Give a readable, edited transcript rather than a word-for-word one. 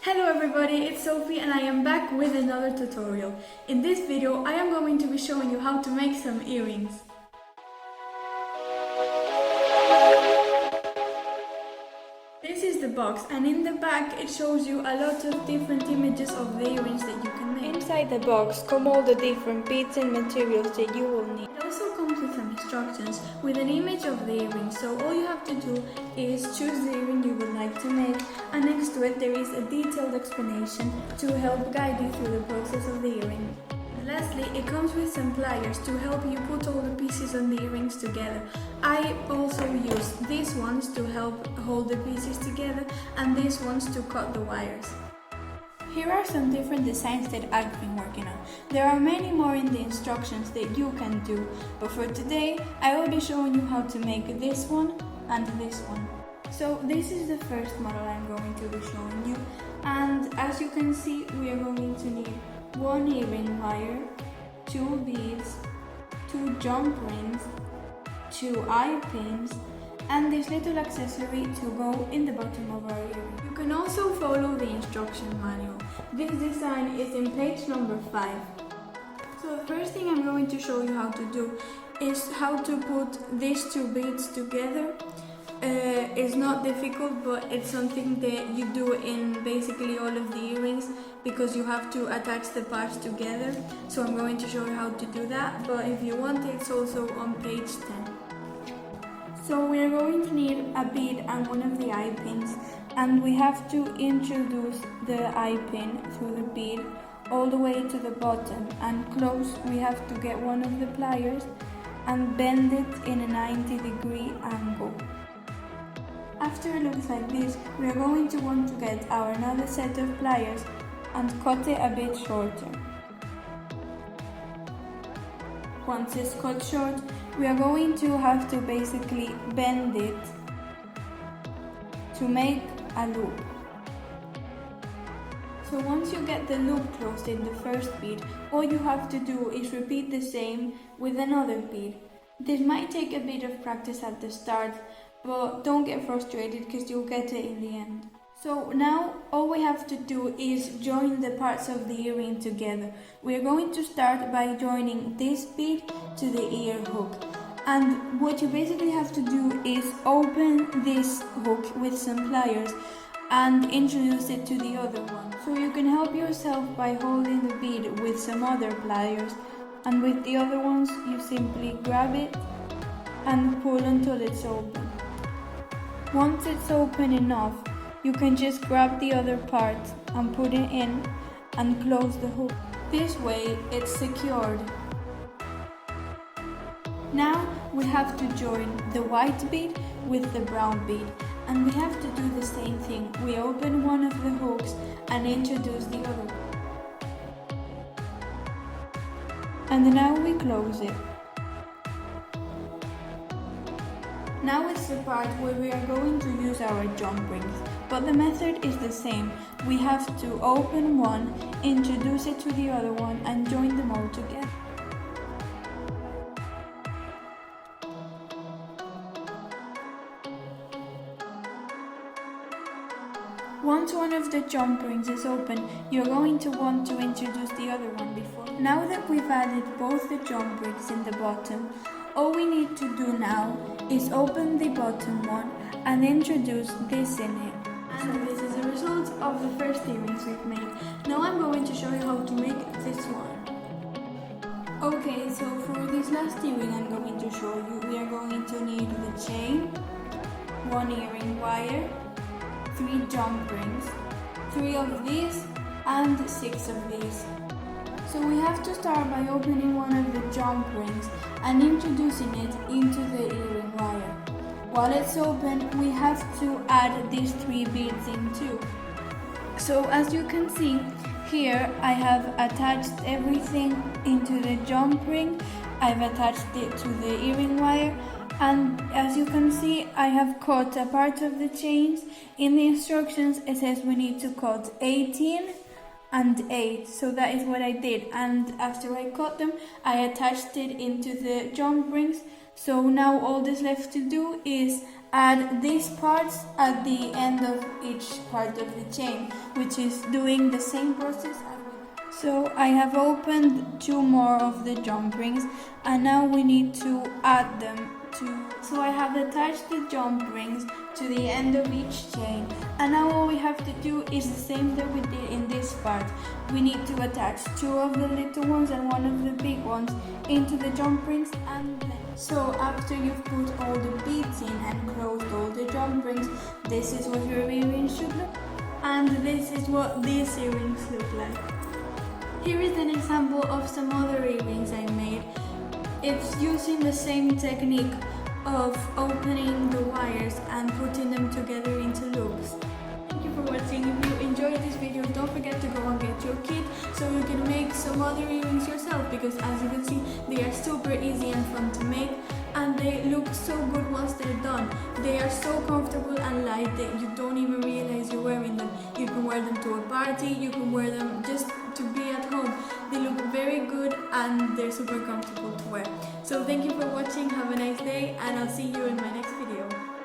Hello everybody, it's Sophie and I am back with another tutorial. In this video I am going to be showing you how to make some earrings. This is the box and in the back it shows you a lot of different images of the earrings that you can make. Inside the box come all the different beads and materials that you will need. It also comes with some instructions with an image of the earring, so all you have to do is choose the earring you would like to make, and next to it there is a detailed explanation to help guide you through the process of the earring. Lastly, it comes with some pliers to help you put all the pieces on the earrings together. I also use these ones to help hold the pieces together and these ones to cut the wires. Here are some different designs that I've been working on. There are many more in the instructions that you can do, but for today I will be showing you how to make this one and this one. So this is the first model I'm going to be showing you, and as you can see we are going to need one earring wire, 2 beads, 2 jump rings, 2 eye pins, and this little accessory to go in the bottom of our earring. You can also follow the instruction manual. This design is in page number 5. So the first thing I'm going to show you how to do is how to put these 2 beads together. It's not difficult, but it's something that you do in basically all of the earrings because you have to attach the parts together. So I'm going to show you how to do that, but if you want it's also on page 10. So we are going to need a bead and one of the eye pins, and we have to introduce the eye pin through the bead all the way to the bottom, and close we have to get one of the pliers and bend it in a 90-degree angle. After it looks like this, we are going to want to get our another set of pliers and cut it a bit shorter. Once it's cut short, we are going to have to basically bend it to make a loop. So once you get the loop closed in the first bead, all you have to do is repeat the same with another bead. This might take a bit of practice at the start, but don't get frustrated because you'll get it in the end. So now all we have to do is join the parts of the earring together. We're going to start by joining this bead to the ear hook. And what you basically have to do is open this hook with some pliers and introduce it to the other one. So you can help yourself by holding the bead with some other pliers, and with the other ones you simply grab it and pull until it's open. Once it's open enough, you can just grab the other part and put it in and close the hook. This way it's secured. Now we have to join the white bead with the brown bead, and we have to do the same thing. We open one of the hooks and introduce the other one. And now we close it. Now it's the part where we are going to use our jump rings, but the method is the same. We have to open one, introduce it to the other one, and join them all together. Once one of the jump rings is open, you're going to want to introduce the other one before. Now that we've added both the jump rings in the bottom, all we need to do now is open the bottom one and introduce this in it. And this is the result of the first earrings we've made. Now I'm going to show you how to make this one. Okay, so for this last earring I'm going to show you, we are going to need the chain, 1 earring wire, 3 jump rings, 3 of these and 6 of these. So we have to start by opening one of the jump rings and introducing it into the earring wire. While it's open, we have to add these 3 beads in too. So as you can see, here I have attached everything into the jump ring, I've attached it to the earring wire, and as you can see I have cut a part of the chains. In the instructions it says we need to cut 18 and 8, so that is what I did, and after I cut them I attached it into the jump rings So now all that's left to do is add these parts at the end of each part of the chain, which is doing the same process as with. So I have opened 2 more of the jump rings, and now we need to add them to. So I have attached the jump rings to the end of each chain, and now all we have to do is the same that we did in this part. We need to attach 2 of the little ones and 1 of the big ones into the jump rings, and then so after you've put all the beads in and closed all the jump rings, this is what your earrings should look like. And this is what these earrings look like. Here is an example of some other earrings I made. It's using the same technique of opening the wires and putting them together into loops. Thank you for watching. If you enjoyed this video, don't forget to go and get your kit so you can make some other earrings yourself, because as you can see, they are super easy and fun to make, and they look so good once they're done. They are so comfortable and light that you don't even realize you're wearing them. You can wear them to a party, you can wear them just to be at home. They look very good and they're super comfortable to wear. So thank you for watching, have a nice day, and I'll see you in my next video.